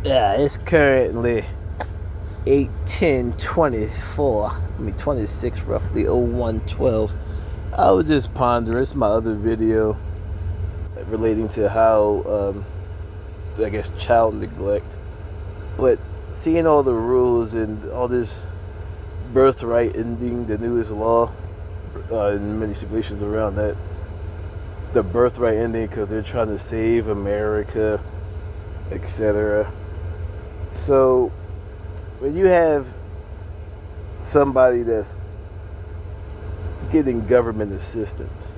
Yeah, it's currently 8:10:24. 26 roughly 01:12. I was just pondering. It's my other video relating to how I guess child neglect, but seeing all the rules and all this birthright ending, the newest law in many situations around that, the birthright ending because they're trying to save America, etc. So when you have somebody that's getting government assistance,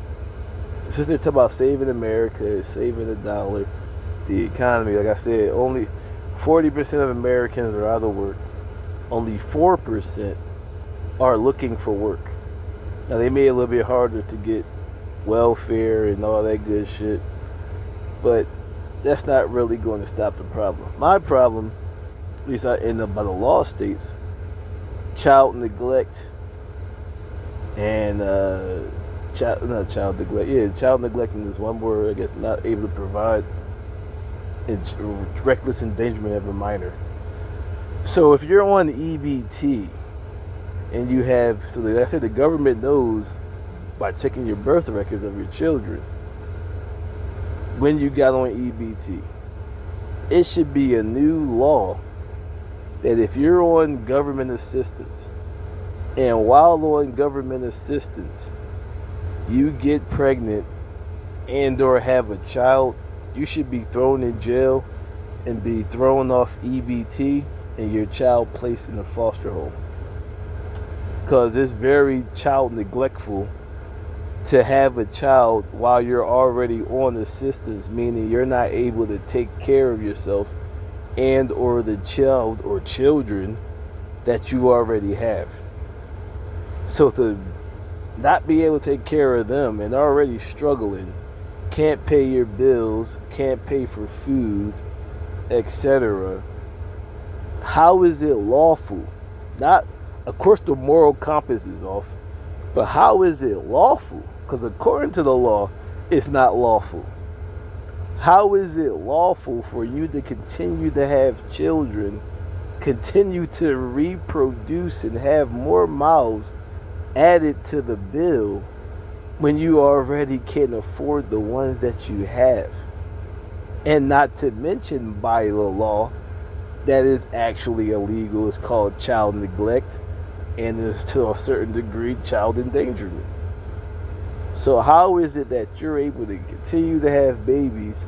since they're talking about saving America, saving the dollar, the economy, like I said, only 40% of Americans are out of work. Only 4% are looking for work. Now they made it a little bit harder to get welfare and all that good shit, but that's not really going to stop the problem. My problem, at least I end up by the law states, child neglect and child neglect. Yeah, child neglecting is one word. I guess not able to provide, and reckless endangerment of a minor. So if you're on EBT and you have, so like I said, the government knows by checking your birth records of your children when you got on EBT. It should be a new law that if you're on government assistance and while on government assistance you get pregnant and or have a child, you should be thrown in jail and be thrown off EBT and your child placed in a foster home. Because it's very child neglectful to have a child while you're already on assistance, meaning you're not able to take care of yourself and or the child or children that you already have. So to not be able to take care of them and already struggling, can't pay your bills, can't pay for food, etc. How is it lawful? Not, of course, the moral compass is off, but how is it lawful? Because according to the law, it's not lawful. How is it lawful for you to continue to have children, continue to reproduce and have more mouths added to the bill when you already can't afford the ones that you have? And not to mention by the law, that is actually illegal. It's called child neglect and is to a certain degree child endangerment. So how is it that you're able to continue to have babies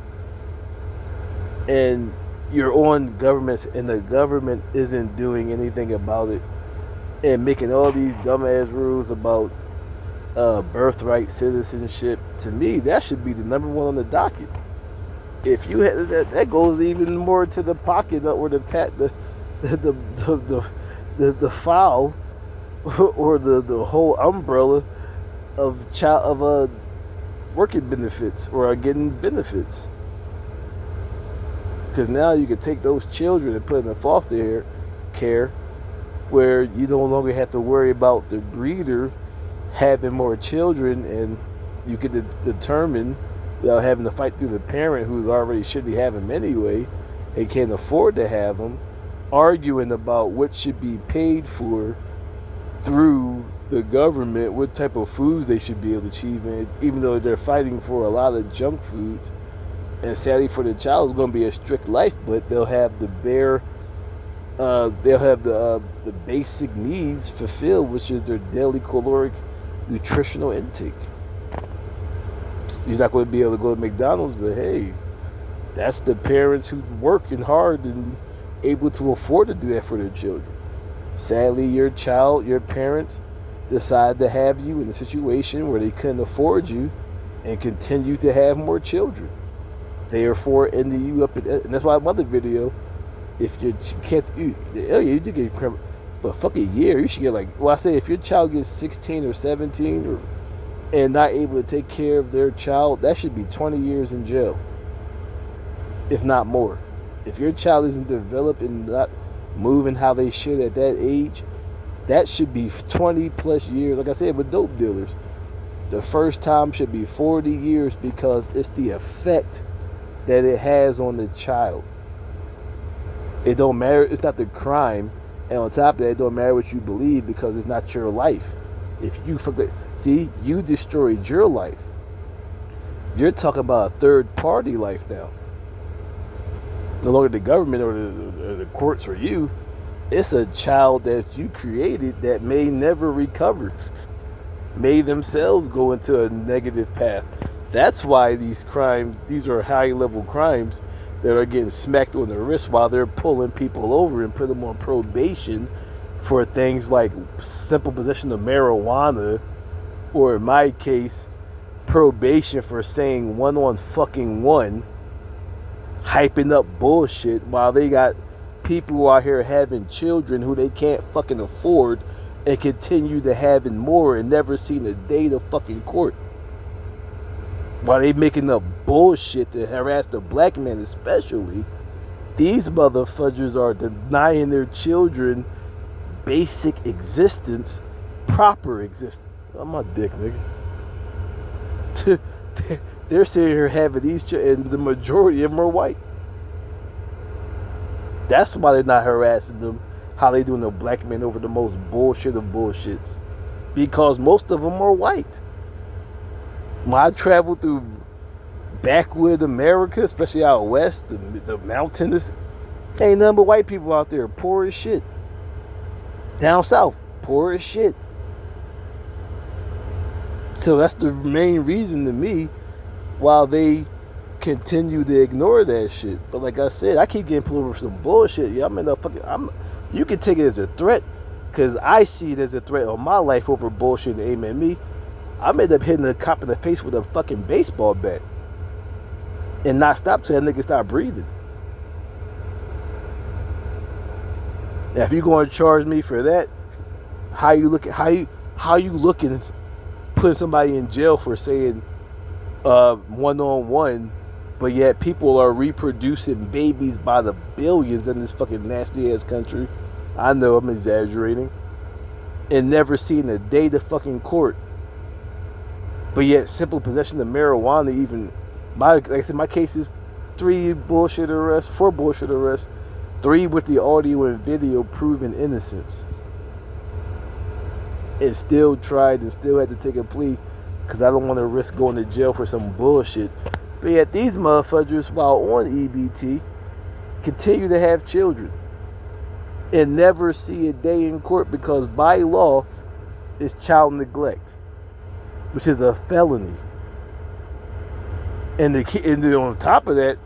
and you're on governments and the government isn't doing anything about it and making all these dumbass rules about birthright citizenship? To me, that should be the number one on the docket. If you had that goes even more to the pocket or the file or the whole umbrella of working benefits or getting benefits. Because now you can take those children and put them in foster care where you no longer have to worry about the breeder having more children, and you can determine without having to fight through the parent who's already shouldn't have them anyway and can't afford to have them, arguing about what should be paid for through the government, what type of foods they should be able to achieve, and even though they're fighting for a lot of junk foods. And sadly for the child, it's going to be a strict life, but they'll have the the basic needs fulfilled, which is their daily caloric nutritional intake. You're not going to be able to go to McDonald's, but hey, that's the parents who working hard and able to afford to do that for their children. Sadly, your parents decide to have you in a situation where they couldn't afford you and continue to have more children. Therefore, ending you up, and that's why my other video, if you can't, you do get credit, but fuck a year, you should get like, well, I say if your child gets 16 or 17 and not able to take care of their child, that should be 20 years in jail, if not more. If your child isn't developed and not moving how they should at that age, that should be 20 plus years. Like I said, with dope dealers, the first time should be 40 years because it's the effect that it has on the child. It don't matter. It's not the crime, and on top of that, it don't matter what you believe because it's not your life. If you forget, see, you destroyed your life. You're talking about a third party life now. No longer the government or the courts or you. It's a child that you created that may never recover, may themselves go into a negative path. That's why these crimes, these are high level crimes that are getting smacked on the wrist while they're pulling people over and putting them on probation for things like simple possession of marijuana, or in my case, probation for saying one on fucking one, hyping up bullshit while they got people out here having children who they can't fucking afford and continue to having more and never seen a day of fucking court. While they making up bullshit to harass the black man especially, these motherfuckers are denying their children basic existence, proper existence. I'm my dick, nigga. They're sitting here having these children, and the majority of them are white. That's why they're not harassing them how they doing the black men over the most bullshit of bullshits. Because most of them are white. When I travel through backwood America, especially out west, the mountains, ain't nothing but white people out there, poor as shit. Down south, poor as shit. So that's the main reason to me why they continue to ignore that shit. But like I said, I keep getting pulled over for some bullshit. Yeah, you can take it as a threat, because I see it as a threat on my life over bullshit to aim at me. I end up hitting the cop in the face with a fucking baseball bat and not stop till that nigga stop breathing. Now, if you going to charge me for that, how you looking putting somebody in jail for saying one-on-one, but yet people are reproducing babies by the billions in this fucking nasty ass country. I know I'm exaggerating, and never seen a day to fucking court. But yet simple possession of marijuana, even like I said, my case is 4 bullshit arrests, 3 with the audio and video proving innocence. And still tried and still had to take a plea because I don't want to risk going to jail for some bullshit. But yet these motherfuckers, while on EBT, continue to have children and never see a day in court because by law it's child neglect, which is a felony. And then on top of that,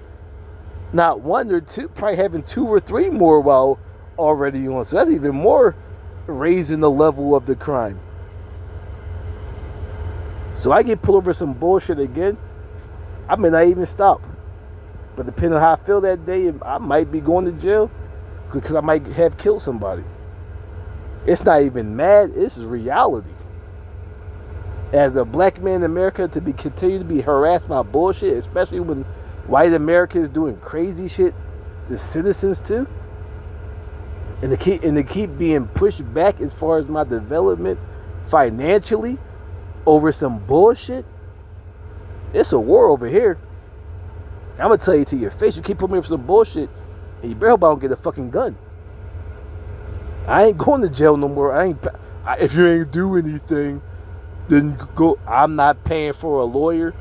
not 1 or 2, probably having 2 or 3 more while already on. So that's even more raising the level of the crime. So I get pulled over some bullshit again, I may not even stop. But depending on how I feel that day, I might be going to jail because I might have killed somebody. It's not even mad, it's reality. As a black man in America, to continue to be harassed by bullshit, especially when white America is doing crazy shit to citizens too, and to keep being pushed back as far as my development financially over some bullshit. It's a war over here. I'm gonna tell you to your face, you keep putting me for some bullshit, and you better hope I don't get a fucking gun. I ain't going to jail no more. If you ain't do anything, then go. I'm not paying for a lawyer,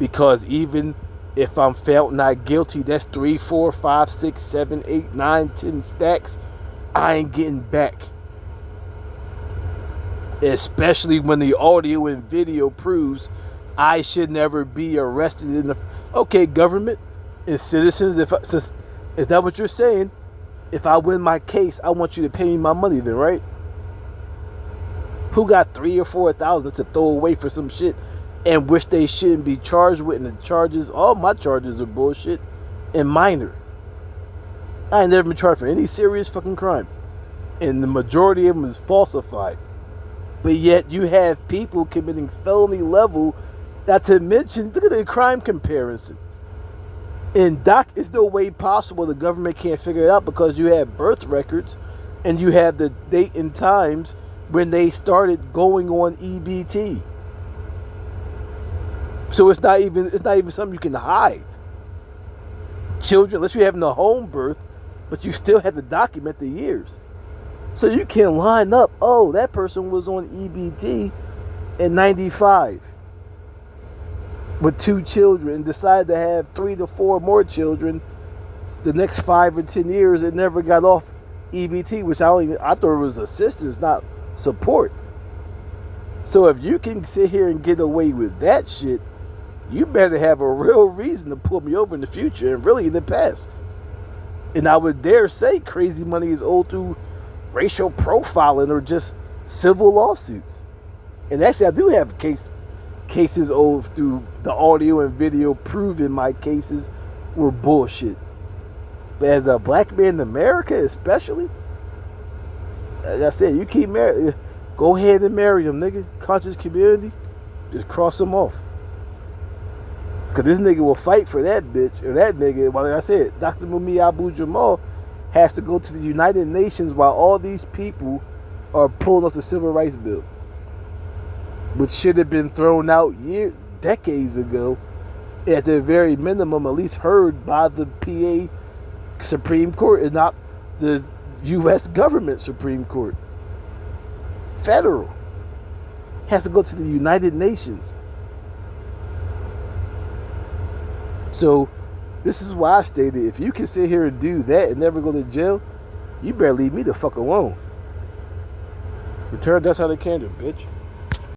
because even if I'm found not guilty, that's 3, 4, 5, 6, 7, 8, 9, 10 stacks. I ain't getting back. Especially when the audio and video proves I should never be arrested in the... Okay, government and citizens, is that what you're saying? If I win my case, I want you to pay me my money then, right? Who got 3 or 4,000 to throw away for some shit and wish they shouldn't be charged with? And the charges, all my charges are bullshit and minor. I ain't never been charged for any serious fucking crime, and the majority of them is falsified. But yet you have people committing felony level, not to mention, look at the crime comparison. And it's no way possible the government can't figure it out, because you have birth records and you have the date and times when they started going on EBT. So it's not even something you can hide. Children, unless you're having a home birth, but you still have to document the years. So you can line up, oh, that person was on EBT in 95 with 2 children and decided to have 3 to 4 more children the next 5 or 10 years and never got off EBT, which I thought it was assistance, not support. So if you can sit here and get away with that shit, you better have a real reason to pull me over in the future and really in the past. And I would dare say crazy money is owed through racial profiling or just civil lawsuits. And actually, I do have cases owed through the audio and video proving my cases were bullshit. But as a black man in America, especially, like I said, you keep married, go ahead and marry them, nigga. Conscious community, just cross them off. Because this nigga will fight for that bitch or that nigga. Well, like I said, Dr. Mumia Abu-Jamal has to go to the United Nations while all these people are pulling off the Civil Rights Bill, which should have been thrown out decades ago, at the very minimum, at least heard by the PA Supreme Court and not the U.S. government Supreme Court. Federal. Has to go to the United Nations. So, this is why I stated, if you can sit here and do that and never go to jail, you better leave me the fuck alone. Return, that's how they can do, bitch.